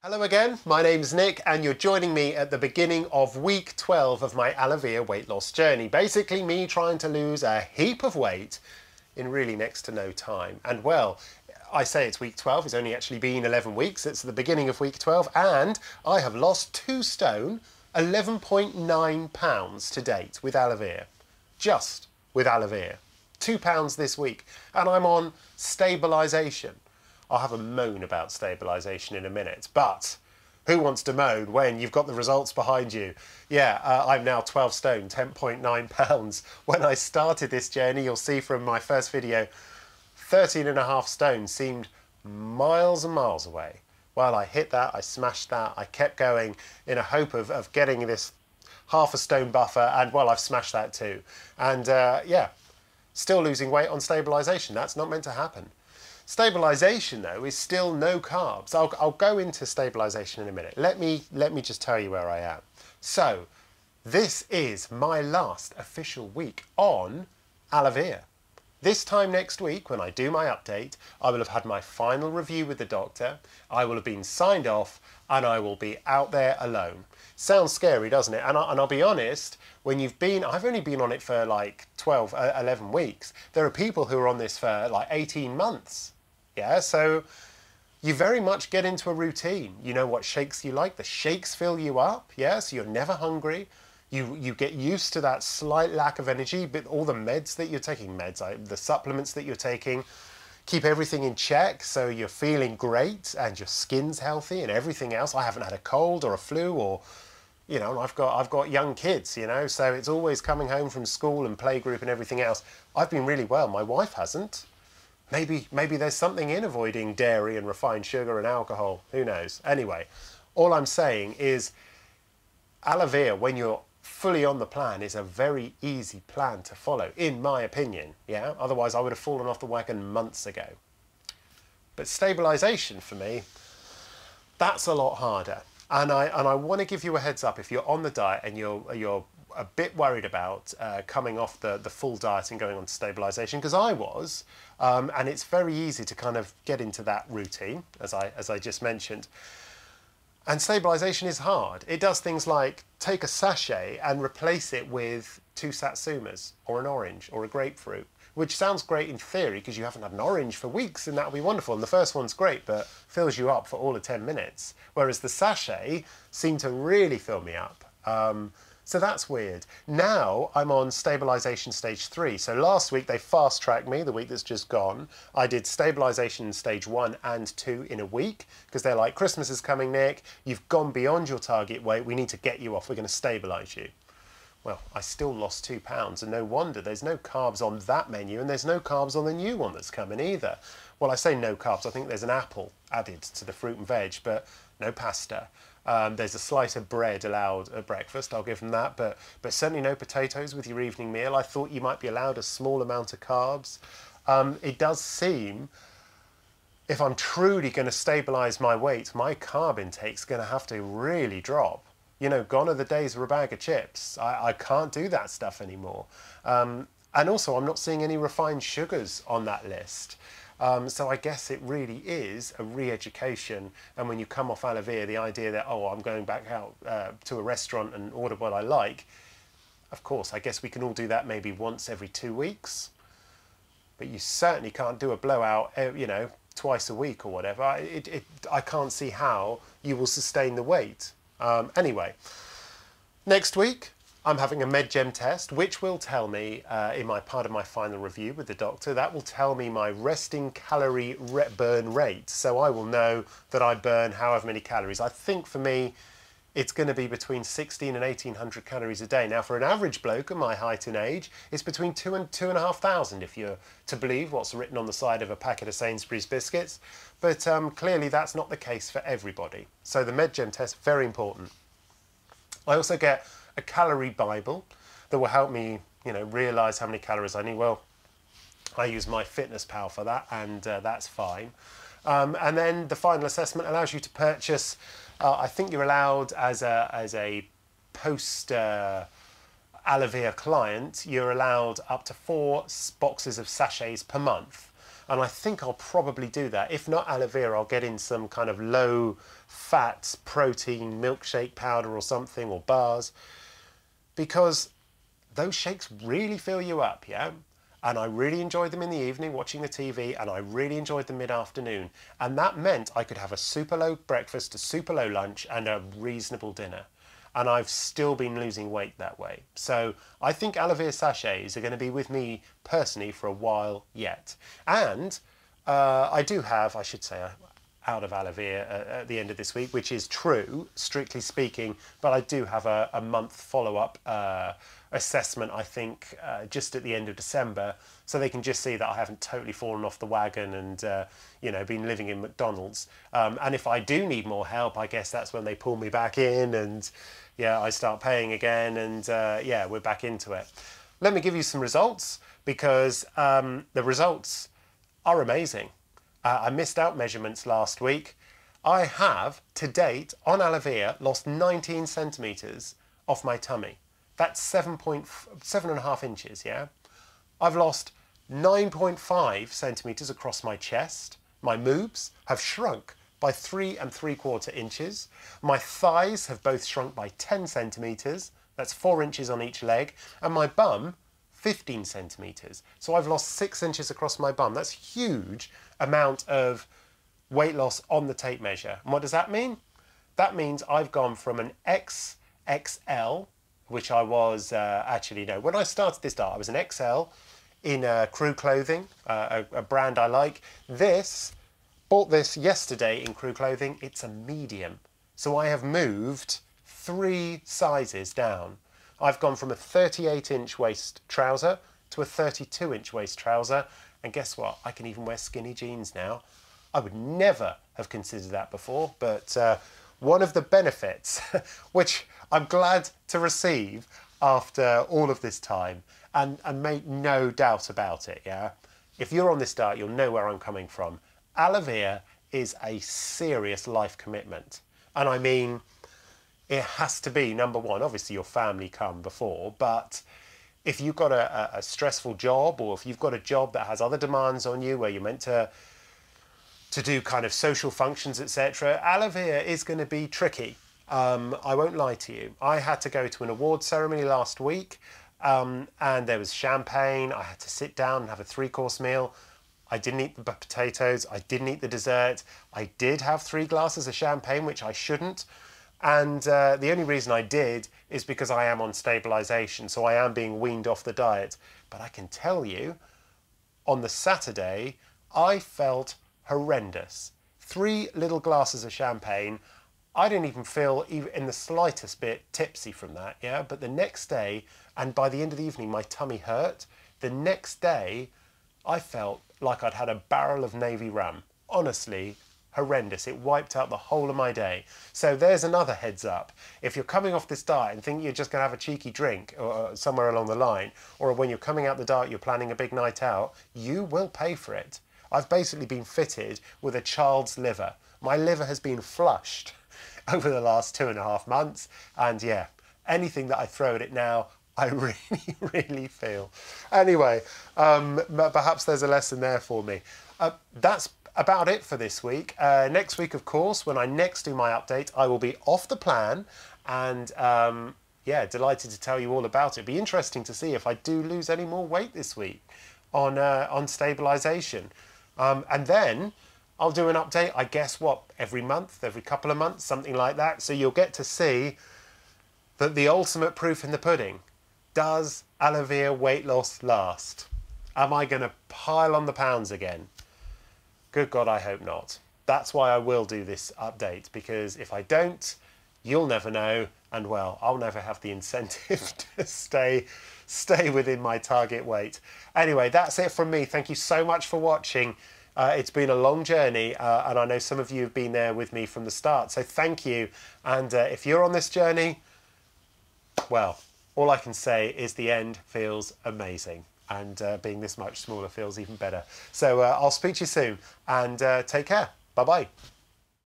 Hello again, my name's Nick and you're joining me at the beginning of week 12 of my Alevere weight loss journey. Basically me trying to lose a heap of weight in really next to no time. And well, I say it's week 12, it's only actually been 11 weeks, it's the beginning of week 12 and I have lost 2 stone, 11.9 pounds to date with Alevere. Just with Alevere. 2 pounds this week and I'm on stabilisation. I'll have a moan about stabilisation in a minute, but who wants to moan when you've got the results behind you? Yeah, I'm now 12 stone, 10.9 pounds. When I started this journey, you'll see from my first video, 13.5 stone seemed miles and miles away. Well, I hit that, I smashed that, I kept going in a hope of getting this half a stone buffer, and well, I've smashed that too. And yeah, still losing weight on stabilisation. That's not meant to happen. Stabilisation though is still no carbs. I'll go into stabilisation in a minute. Let me just tell you where I am. So this is my last official week on Alevere. This time next week when I do my update, I will have had my final review with the doctor, I will have been signed off and I will be out there alone. Sounds scary, doesn't it? And I'll be honest, when I've only been on it for like 11 weeks. There are people who are on this for like 18 months. Yeah, so you very much get into a routine. You know what shakes you like. The shakes fill you up, yeah, so you're never hungry. You get used to that slight lack of energy, but all the meds that you're taking, the supplements that you're taking, keep everything in check, so you're feeling great and your skin's healthy and everything else. I haven't had a cold or a flu or, you know, I've got young kids, you know, so it's always coming home from school and playgroup and everything else. I've been really well. My wife hasn't. Maybe there's something in avoiding dairy and refined sugar and alcohol. Who knows? Anyway, all I'm saying is Alevere, when you're fully on the plan, is a very easy plan to follow, in my opinion. Yeah. Otherwise, I would have fallen off the wagon months ago. But stabilisation for me, that's a lot harder. And I want to give you a heads up if you're on the diet and you're a bit worried about coming off the full diet and going on to stabilisation, because I was, and it's very easy to kind of get into that routine, as I just mentioned. And stabilisation is hard. It does things like take a sachet and replace it with 2 satsumas, or an orange, or a grapefruit, which sounds great in theory because you haven't had an orange for weeks and that would be wonderful. And the first one's great, but fills you up for all of 10 minutes. Whereas the sachet seemed to really fill me up. So that's weird. Now I'm on stabilisation stage 3. So last week they fast-tracked me, the week that's just gone. I did stabilisation stage 1 and 2 in a week because they're like, Christmas is coming, Nick. You've gone beyond your target weight. We need to get you off. We're going to stabilise you. Well, I still lost 2 pounds and no wonder. There's no carbs on that menu and there's no carbs on the new one that's coming either. Well, I say no carbs. I think there's an apple added to the fruit and veg, but no pasta. There's a slice of bread allowed at breakfast, I'll give them that, but certainly no potatoes with your evening meal. I thought you might be allowed a small amount of carbs. It does seem, if I'm truly going to stabilise my weight, my carb intake's going to have to really drop. You know, gone are the days of a bag of chips. I can't do that stuff anymore. And also, I'm not seeing any refined sugars on that list. So I guess it really is a re-education, and when you come off Alevere, the idea that, oh, I'm going back out to a restaurant and order what I like, of course, I guess we can all do that maybe once every 2 weeks, but you certainly can't do a blowout, you know, twice a week or whatever. I can't see how you will sustain the weight. Anyway, next week, I'm having a MedGem test, which will tell me, in my part of my final review with the doctor, that will tell me my resting calorie burn rate. So I will know that I burn however many calories. I think for me, it's going to be between 16 and 1800 calories a day. Now, for an average bloke at my height and age, it's between 2 and 2,500 if you're to believe what's written on the side of a packet of Sainsbury's biscuits. But clearly that's not the case for everybody. So the MedGem test, very important. I also get a calorie Bible that will help me, you know, realise how many calories I need. Well, I use my FitnessPal for that, and that's fine. And then the final assessment allows you to purchase, I think you're allowed as a post Alevere client, you're allowed up to 4 boxes of sachets per month. And I think I'll probably do that. If not aloe vera, I'll get in some kind of low fat protein milkshake powder or something, or bars, because those shakes really fill you up, yeah? And I really enjoyed them in the evening watching the TV, and I really enjoyed them mid-afternoon. And that meant I could have a super low breakfast, a super low lunch, and a reasonable dinner. And I've still been losing weight that way. So I think aloe vera sachets are going to be with me personally for a while yet. And I do have, I should say, out of aloe vera at the end of this week, which is true, strictly speaking, but I do have a month follow-up assessment, I think, just at the end of December, so they can just see that I haven't totally fallen off the wagon and, you know, been living in McDonald's. And if I do need more help, I guess that's when they pull me back in and, yeah, I start paying again and, yeah, we're back into it. Let me give you some results, because the results are amazing. I missed out measurements last week. I have, to date, on aloe vera, lost 19 centimetres off my tummy. That's 7.5 inches, yeah? I've lost 9.5 centimetres across my chest. My moobs have shrunk by 3 3/4 inches. My thighs have both shrunk by 10 centimetres. That's 4 inches on each leg. And my bum, 15 centimetres. So I've lost 6 inches across my bum. That's a huge amount of weight loss on the tape measure. And what does that mean? That means I've gone from an XXL, which I was actually, no, when I started this diet, I was an XL in Crew Clothing, a brand I like. Bought this yesterday in Crew Clothing. It's a medium. So I have moved 3 sizes down. I've gone from a 38-inch waist trouser to a 32-inch waist trouser. And guess what? I can even wear skinny jeans now. I would never have considered that before, but one of the benefits, which I'm glad to receive after all of this time, and make no doubt about it, yeah? If you're on this diet, you'll know where I'm coming from. Aloe vera is a serious life commitment. And I mean, it has to be, number one, obviously your family come before, but if you've got a stressful job, or if you've got a job that has other demands on you where you're meant to do kind of social functions, etc., aloe vera is going to be tricky. I won't lie to you. I had to go to an award ceremony last week, and there was champagne. I had to sit down and have a 3-course meal. I didn't eat the potatoes. I didn't eat the dessert. I did have 3 glasses of champagne, which I shouldn't. And the only reason I did is because I am on stabilisation, so I am being weaned off the diet. But I can tell you, on the Saturday, I felt horrendous. 3 little glasses of champagne. I didn't even feel even in the slightest bit tipsy from that, yeah? But the next day, and by the end of the evening, my tummy hurt. The next day, I felt like I'd had a barrel of Navy rum. Honestly, horrendous. It wiped out the whole of my day. So there's another heads up. If you're coming off this diet and think you're just going to have a cheeky drink or somewhere along the line, or when you're coming out the diet, you're planning a big night out, you will pay for it. I've basically been fitted with a child's liver. My liver has been flushed over the last 2.5 months. And yeah, anything that I throw at it now, I really, really feel. Anyway, perhaps there's a lesson there for me. That's about it for this week. Next week, of course, when I next do my update, I will be off the plan and yeah, delighted to tell you all about it. It'll be interesting to see if I do lose any more weight this week on stabilisation. And then I'll do an update, I guess, what, every month, every couple of months, something like that. So you'll get to see that the ultimate proof in the pudding. Does aloe vera weight loss last? Am I going to pile on the pounds again? Good God, I hope not. That's why I will do this update, because if I don't, you'll never know, and well, I'll never have the incentive to stay within my target weight. Anyway, that's it from me. Thank you so much for watching. It's been a long journey, and I know some of you have been there with me from the start, so thank you. And if you're on this journey, well, all I can say is the end feels amazing. And being this much smaller feels even better. So I'll speak to you soon, and take care. Bye-bye.